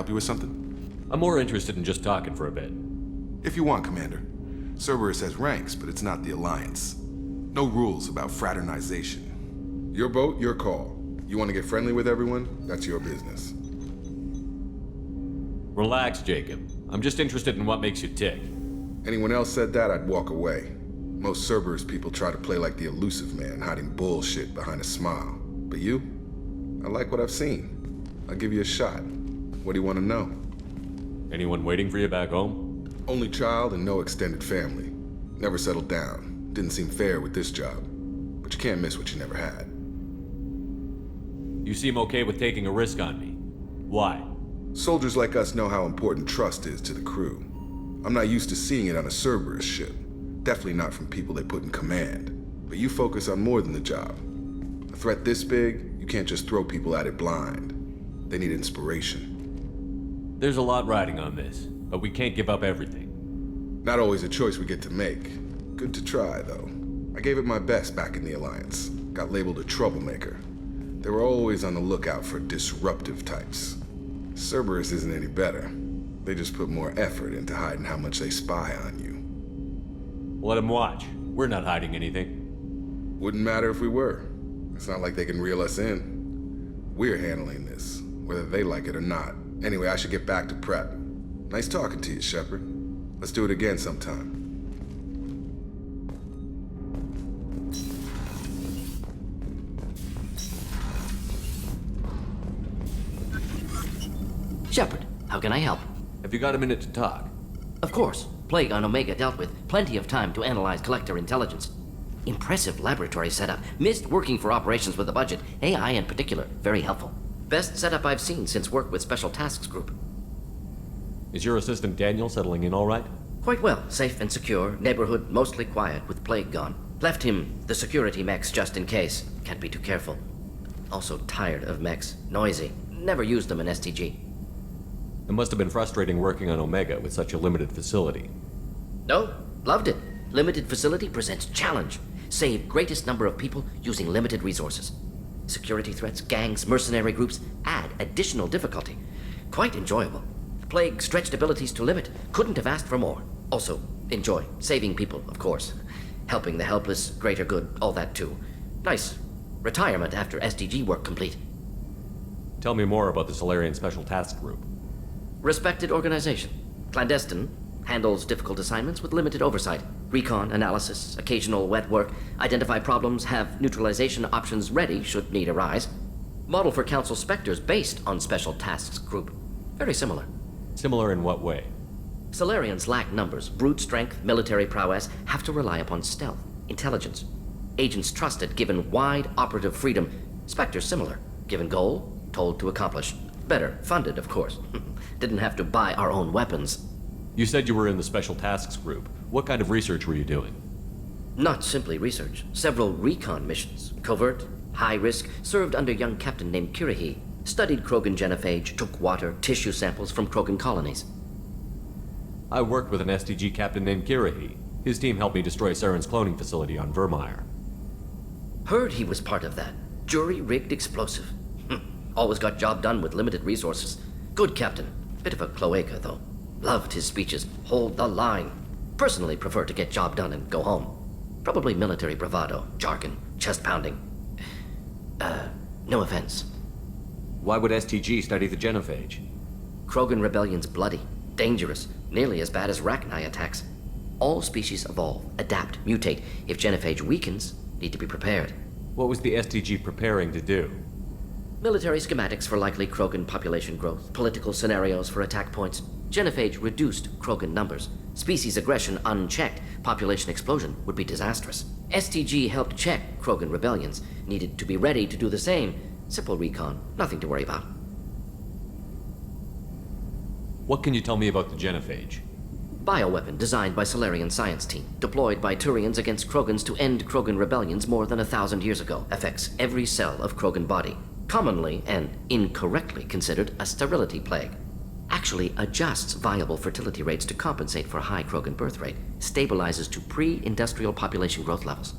help you with something? I'm more interested in just talking for a bit. If you want, Commander. Cerberus has ranks, but it's not the Alliance. No rules about fraternization. Your boat, your call. You want to get friendly with everyone? That's your business. Relax, Jacob. I'm just interested in what makes you tick. Anyone else said that, I'd walk away. Most Cerberus people try to play like the elusive man, hiding bullshit behind a smile. But you? I like what I've seen. I'll give you a shot. What do you want to know? Anyone waiting for you back home? Only child and no extended family. Never settled down. Didn't seem fair with this job. But you can't miss what you never had. You seem okay with taking a risk on me. Why? Soldiers like us know how important trust is to the crew. I'm not used to seeing it on a Cerberus ship. Definitely not from people they put in command. But you focus on more than the job. A threat this big, you can't just throw people at it blind. They need inspiration. There's a lot riding on this, but we can't give up everything. Not always a choice we get to make. Good to try, though. I gave it my best back in the Alliance. Got labeled a troublemaker. They were always on the lookout for disruptive types. Cerberus isn't any better. They just put more effort into hiding how much they spy on you. Let them watch. We're not hiding anything. Wouldn't matter if we were. It's not like they can reel us in. We're handling this, whether they like it or not. Anyway, I should get back to prep. Nice talking to you, Shepard. Let's do it again sometime. Shepard, how can I help? Have you got a minute to talk? Of course. Plague on Omega dealt with. Plenty of time to analyze collector intelligence. Impressive laboratory setup. Missed working for operations with a budget. AI in particular, very helpful. Best setup I've seen since work with Special Tasks Group. Is your assistant Daniel settling in all right? Quite well. Safe and secure. Neighborhood mostly quiet with Plague gone. Left him the security mechs just in case. Can't be too careful. Also tired of mechs. Noisy. Never used them in STG. It must have been frustrating working on Omega with such a limited facility. No, loved it. Limited facility presents challenge. Save greatest number of people using limited resources. Security threats, gangs, mercenary groups add additional difficulty. Quite enjoyable. Plague stretched abilities to limit. Couldn't have asked for more. Also, enjoy. Saving people, of course. Helping the helpless, greater good, all that too. Nice. Retirement after SDG work complete. Tell me more about the Solarian Special Task Group. Respected organization. Clandestine. Handles difficult assignments with limited oversight. Recon, analysis, occasional wet work. Identify problems, have neutralization options ready should need arise. Model for Council Spectres based on Special Tasks Group. Very similar. Similar in what way? Solarians lack numbers, brute strength, military prowess, have to rely upon stealth, intelligence. Agents trusted, given wide operative freedom. Spectres similar, given goal, told to accomplish. Better, funded, of course. Didn't have to buy our own weapons. You said you were in the Special Tasks Group. What kind of research were you doing? Not simply research. Several recon missions. Covert, high risk, served under a young captain named Kirahi. Studied Krogan genophage, took water, tissue samples from Krogan colonies. I worked with an STG captain named Kirahi. His team helped me destroy Saren's cloning facility on Vermeer. Heard he was part of that. Jury-rigged explosive. Always got job done with limited resources. Good captain. Bit of a cloaca, though. Loved his speeches. Hold the line. Personally prefer to get job done and go home. Probably military bravado, jargon, chest pounding. No offense. Why would STG study the genophage? Krogan rebellion's bloody, dangerous, nearly as bad as Rachni attacks. All species evolve, adapt, mutate. If genophage weakens, need to be prepared. What was the STG preparing to do? Military schematics for likely Krogan population growth, political scenarios for attack points. Genophage reduced Krogan numbers. Species aggression unchecked, population explosion would be disastrous. STG helped check Krogan rebellions. Needed to be ready to do the same. Simple recon, nothing to worry about. What can you tell me about the genophage? Bioweapon designed by Solarian science team, deployed by Turians against Krogans to end Krogan rebellions more than 1,000 years ago. Affects every cell of Krogan body. Commonly and incorrectly considered a sterility plague. Actually adjusts viable fertility rates to compensate for high Krogan birth rate. Stabilizes to pre-industrial population growth levels.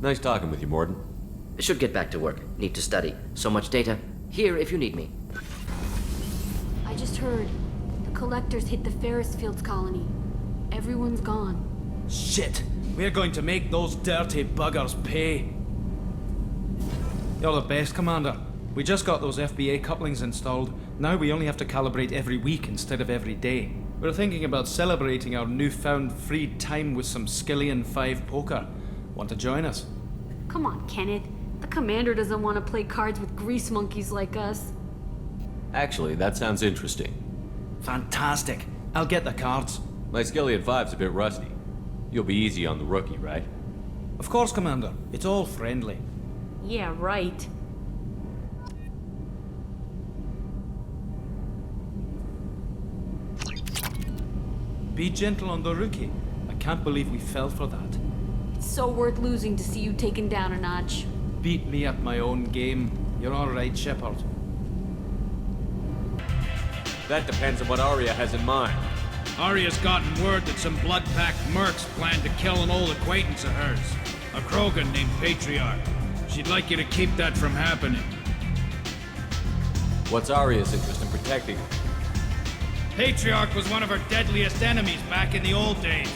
Nice talking with you, Morden. Should get back to work. Need to study. So much data. Here if you need me. heard. The collectors hit the Ferris Fields colony. Everyone's gone. Shit! We're going to make those dirty buggers pay. You're the best, Commander. We just got those FBA couplings installed. Now we only have to calibrate every week instead of every day. We're thinking about celebrating our newfound free time with some Skillion 5 poker. Want to join us? Come on, Kenneth. The commander doesn't want to play cards with grease monkeys like us. Actually, that sounds interesting. Fantastic. I'll get the cards. My Skillion 5's a bit rusty. You'll be easy on the rookie, right? Of course, Commander. It's all friendly. Yeah, right. Be gentle on the rookie. I can't believe we fell for that. It's so worth losing to see you taken down a notch. Beat me at my own game. You're all right, Shepard. That depends on what Arya has in mind. Arya's gotten word that some blood-packed mercs plan to kill an old acquaintance of hers, a Krogan named Patriarch. She'd like you to keep that from happening. What's Arya's interest in protecting him? Patriarch was one of her deadliest enemies back in the old days.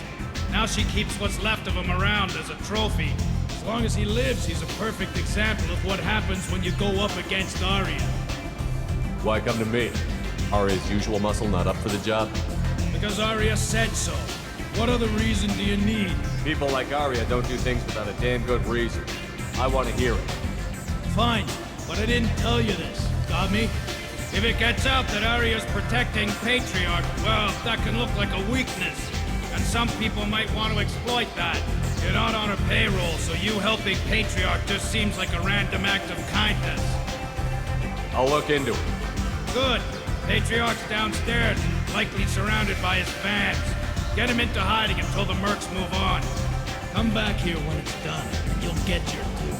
Now she keeps what's left of him around as a trophy. As long as he lives, he's a perfect example of what happens when you go up against Arya. Why come to me? Arya's usual muscle not up for the job? Because Arya said so. What other reason do you need? People like Arya don't do things without a damn good reason. I want to hear it. Fine, but I didn't tell you this. Got me? If it gets out that Arya's protecting Patriarch, well, that can look like a weakness. And some people might want to exploit that. You're not on her payroll, so you helping Patriarch just seems like a random act of kindness. I'll look into it. Good. Patriarch's downstairs, likely surrounded by his fans. Get him into hiding until the mercs move on. Come back here when it's done, and you'll get your due.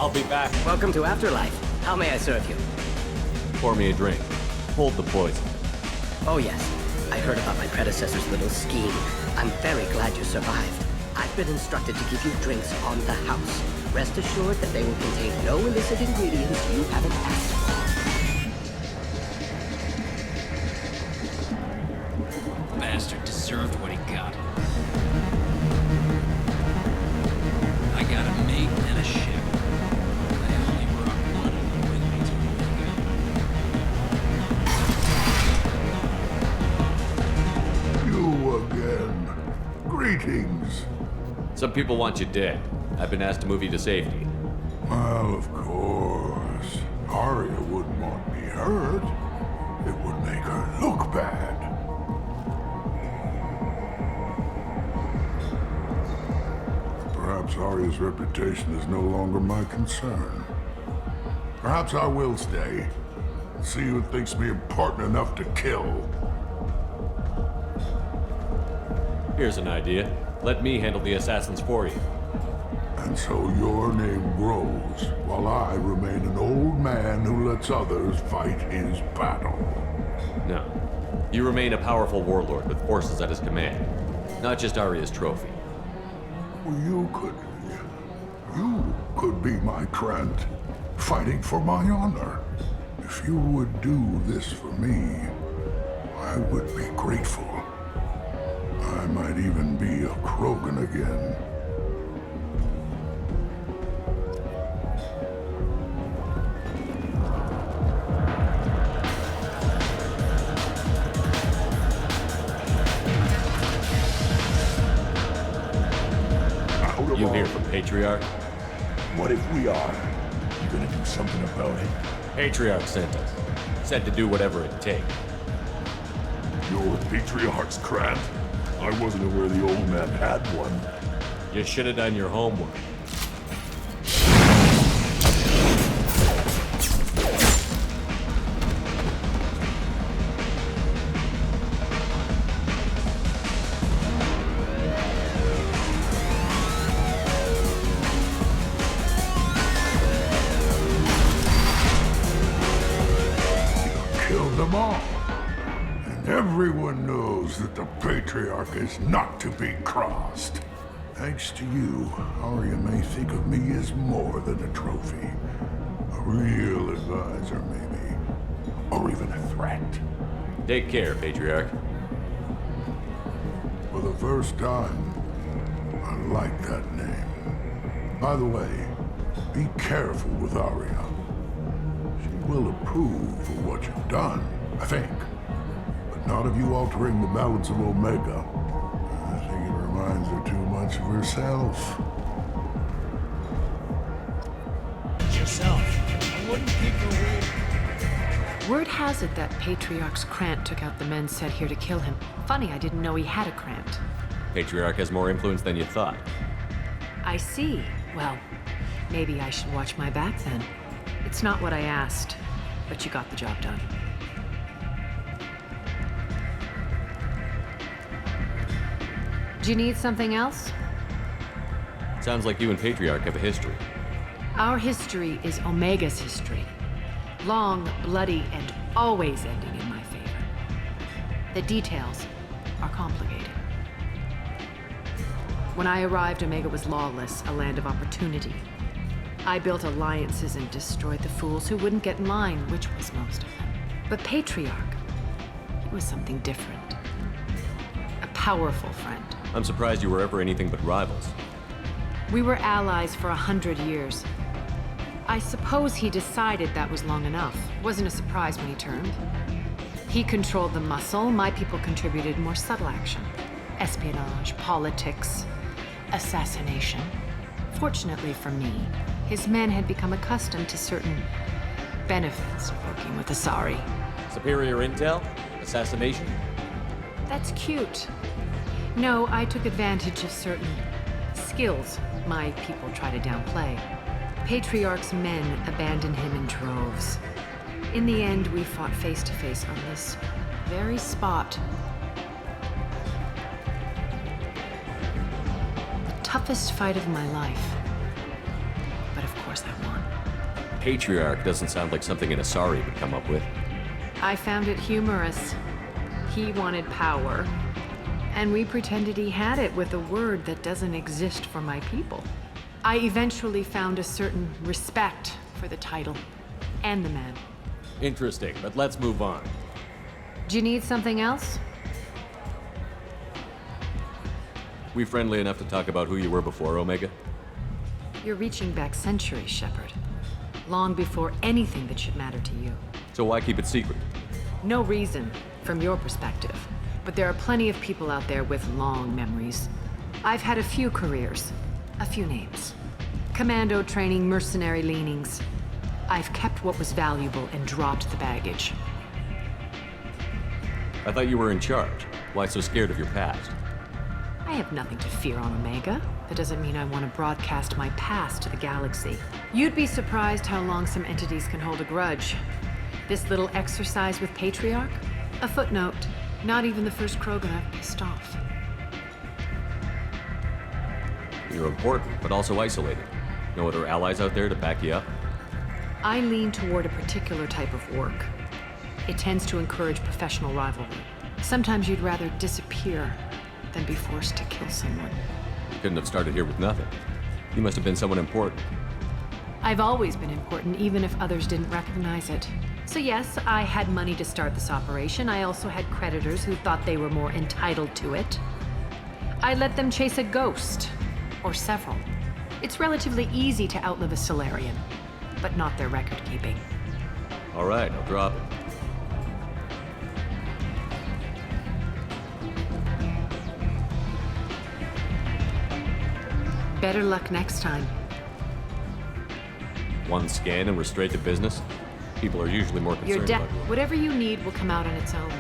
I'll be back. Welcome to Afterlife. How may I serve you? Pour me a drink. Hold the poison. Oh yes, I heard about my predecessor's little scheme. I'm very glad you survived. I've been instructed to give you drinks on the house. Rest assured that they will contain no illicit ingredients you haven't asked for. Bastard deserved what he got. I got a mate and a ship. I only brought one of them with me to You again. Greetings. Some people want you dead. I've been asked to move you to safety. Well, of course. Arya wouldn't want me hurt. It would make her look bad. Perhaps Arya's reputation is no longer my concern. Perhaps I will stay. See who thinks me important enough to kill. Here's an idea. Let me handle the assassins for you. And so your name grows, while I remain an old man who lets others fight his battle. No. You remain a powerful warlord with forces at his command. Not just Arya's trophy. Well, you could be my Trent, fighting for my honor. If you would do this for me, I would be grateful. I might even be a Krogan again. You here from Patriarch? What if we are? You gonna do something about it? Patriarch sent us. Said to do whatever it takes. You're Patriarch's Krant? I wasn't aware the old man had one. You should have done your homework. Killed them all. And everyone knows that the Patriarch is not to be crossed. Thanks to you, Arya may think of me as more than a trophy. A real advisor, maybe. Or even a threat. Take care, Patriarch. For the first time, I like that name. By the way, be careful with Arya. She will approve of what you've done, I think. But not of you altering the balance of Omega. I think it reminds her too much of herself. Yourself. I wouldn't keep her away. Word has it that Patriarch's Krant took out the men sent here to kill him. Funny, I didn't know he had a Krant. Patriarch has more influence than you thought. I see. Well, maybe I should watch my back then. It's not what I asked, but you got the job done. Do you need something else? Sounds like you and Patriarch have a history. Our history is Omega's history. Long, bloody, and always ending in my favor. The details are complicated. When I arrived, Omega was lawless, a land of opportunity. I built alliances and destroyed the fools who wouldn't get in line, which was most of them. But Patriarch, he was something different. A powerful friend. I'm surprised you were ever anything but rivals. We were allies for 100 years. I suppose he decided that was long enough. Wasn't a surprise when he turned. He controlled the muscle, my people contributed more subtle action. Espionage, politics, assassination. Fortunately for me, his men had become accustomed to certain benefits of working with Asari. Superior intel? Assassination? That's cute. No, I took advantage of certain skills my people try to downplay. Patriarch's men abandoned him in droves. In the end, we fought face to face on this very spot. The toughest fight of my life. But of course I won. Patriarch doesn't sound like something an Asari would come up with. I found it humorous. He wanted power, and we pretended he had it with a word that doesn't exist for my people. I eventually found a certain respect for the title and the man. Interesting, but let's move on. Do you need something else? We friendly enough to talk about who you were before Omega? You're reaching back centuries, Shepard. Long before anything that should matter to you. So why keep it secret? No reason, from your perspective. But there are plenty of people out there with long memories. I've had a few careers, a few names. Commando training, mercenary leanings. I've kept what was valuable and dropped the baggage. I thought you were in charge. Why so scared of your past? I have nothing to fear on Omega. That doesn't mean I want to broadcast my past to the galaxy. You'd be surprised how long some entities can hold a grudge. This little exercise with Patriarch? A footnote. Not even the first Krogan I've pissed off. You're important, but also isolated. No other allies out there to back you up? I lean toward a particular type of work. It tends to encourage professional rivalry. Sometimes you'd rather disappear than be forced to kill someone. You couldn't have started here with nothing. You must have been someone important. I've always been important, even if others didn't recognize it. So yes, I had money to start this operation. I also had creditors who thought they were more entitled to it. I let them chase a ghost, or several. It's relatively easy to outlive a Solarian, but not their record-keeping. All right, I'll drop it. Better luck next time. One scan and we're straight to business? People are usually more concerned Your about... whatever you need will come out on its own.